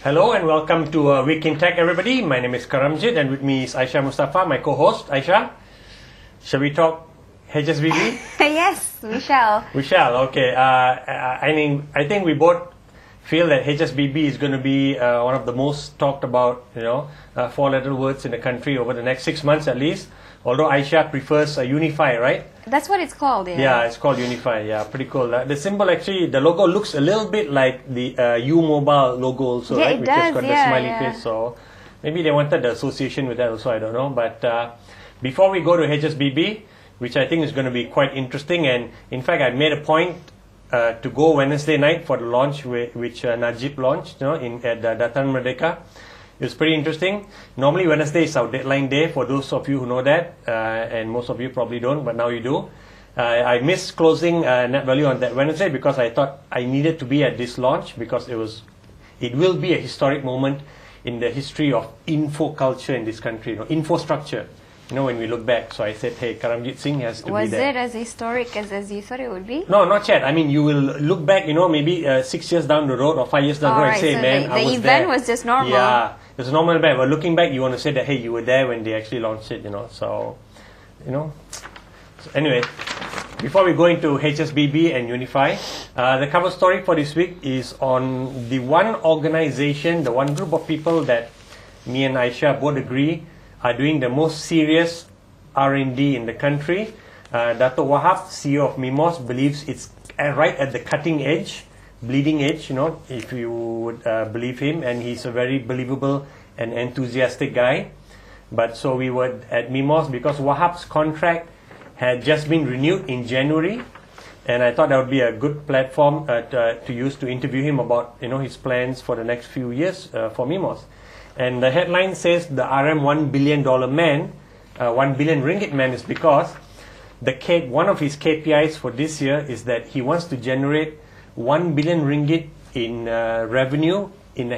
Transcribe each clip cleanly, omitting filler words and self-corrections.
Hello and welcome to Week in Tech, everybody. My name is Karamjit and with me is Aisha Mustafa, my co-host. Aisha, shall we talk HSBB? Yes, we shall. We shall, okay. I think we both feel that HSBB is going to be one of the most talked about, four-letter words in the country over the next 6 months at least. Although Aisha prefers Unify, right? That's what it's called, yeah. Yeah, it's called Unify. Yeah, pretty cool. The symbol actually, the logo looks a little bit like the U Mobile logo also, yeah, right? It Which does, has got the smiley yeah. face. So maybe they wanted the association with that also, I don't know. But before we go to HSBB, which I think is going to be quite interesting, and in fact, I made a point to go Wednesday night for the launch, which Najib launched, at Datan Merdeka. It was pretty interesting. Normally Wednesday is our deadline day for those of you who know that, and most of you probably don't, but now you do. I missed closing net value on that Wednesday because I thought I needed to be at this launch because it will be a historic moment in the history of info culture in this country, infrastructure. When we look back. So I said, hey, Karamjit Singh has to be there. Was it as historic as you thought it would be? No, not yet. I mean, you will look back, maybe 6 years down the road or 5 years down the road and say, so man, I was there. The event was just normal. Yeah, it was normal back. But looking back, you want to say that, hey, you were there when they actually launched it, So anyway, before we go into HSBB and Unify, the cover story for this week is on the one organization, the one group of people that me and Aisha both agree are doing the most serious R&D in the country. Dato' Wahab, CEO of Mimos, believes it's right at the cutting edge, bleeding edge, if you would believe him, and he's a very believable and enthusiastic guy. But so we were at Mimos because Wahab's contract had just been renewed in January, and I thought that would be a good platform to use to interview him about his plans for the next few years for Mimos. And the headline says the RM $1 billion man, 1 billion ringgit man, is because one of his KPIs for this year is that he wants to generate 1 billion ringgit in revenue in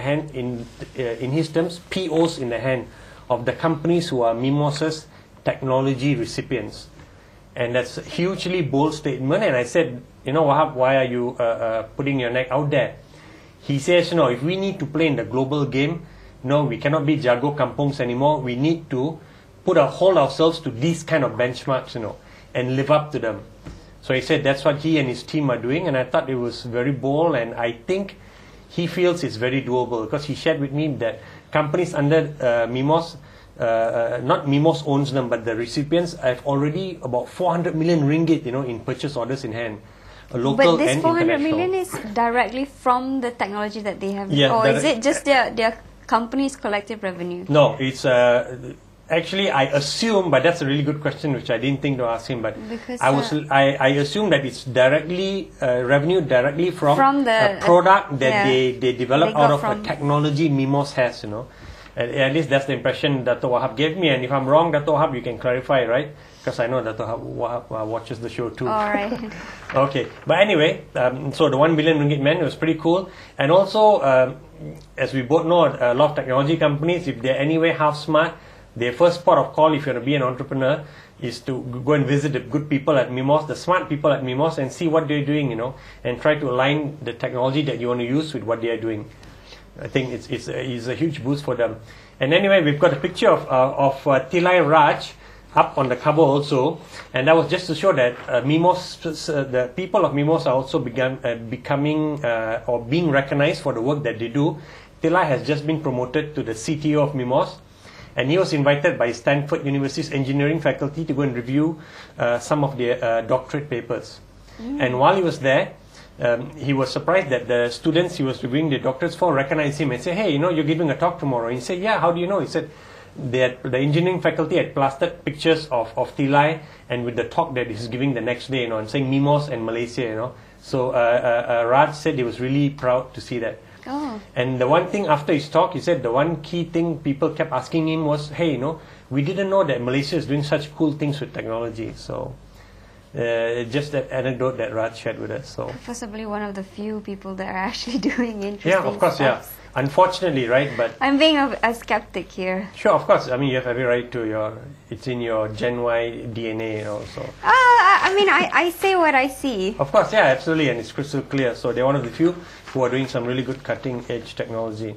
his terms, POs in the hand of the companies who are Mimos's technology recipients. And that's a hugely bold statement. And I said, Wahab, why are you putting your neck out there? He says, if we need to play in the global game, we cannot be Jago Kampungs anymore. We need to hold ourselves to these kind of benchmarks, and live up to them. So he said that's what he and his team are doing, and I thought it was very bold, and I think he feels it's very doable because he shared with me that companies under Mimos, not Mimos owns them, but the recipients have already about 400 million ringgit, in purchase orders in hand. Local but this and 400 international. million is directly from the technology that they have, yeah, or is it just their company's collective revenue? No, it's actually I assume, but that's a really good question which I didn't think to ask him. But because, I assume that it's directly revenue directly from the a product that they develop out of from a technology Mimos has. At least that's the impression Dato' Wahab gave me. And if I'm wrong, Dato' Wahab, you can clarify, right? Because I know Dato' Wahab watches the show too. All right. Okay, but anyway, so the 1 billion ringgit man was pretty cool. And also, as we both know, a lot of technology companies, if they're anyway half smart, their first port of call, if you want to be an entrepreneur, is to go and visit the good people at Mimos, the smart people at Mimos, and see what they're doing, and try to align the technology that you want to use with what they are doing. I think it's a huge boost for them. And anyway, we've got a picture of Tilai Raj up on the cover also, and that was just to show that Mimos, the people of Mimos are also becoming or being recognized for the work that they do. Tilai has just been promoted to the CTO of Mimos, and he was invited by Stanford University's engineering faculty to go and review some of their doctorate papers. And while he was there, he was surprised that the students he was reviewing the doctorates for recognized him and said, hey, you're giving a talk tomorrow. And he said, yeah, how do you know? He said, the engineering faculty had plastered pictures of Tilai and with the talk that he's giving the next day, and saying Mimos and Malaysia, So Raj said he was really proud to see that. Oh. And the one thing after his talk, he said the one key thing people kept asking him was, hey, we didn't know that Malaysia is doing such cool things with technology. So just that anecdote that Raj shared with us. So possibly one of the few people that are actually doing interesting of course, stuff. yeah. Unfortunately, right? But I'm being a skeptic here. Sure, of course. I mean, you have every right to it's in your Gen Y DNA, so. I mean, I say what I see. Of course, yeah, absolutely, and it's crystal clear. So they're one of the few who are doing some really good cutting edge technology.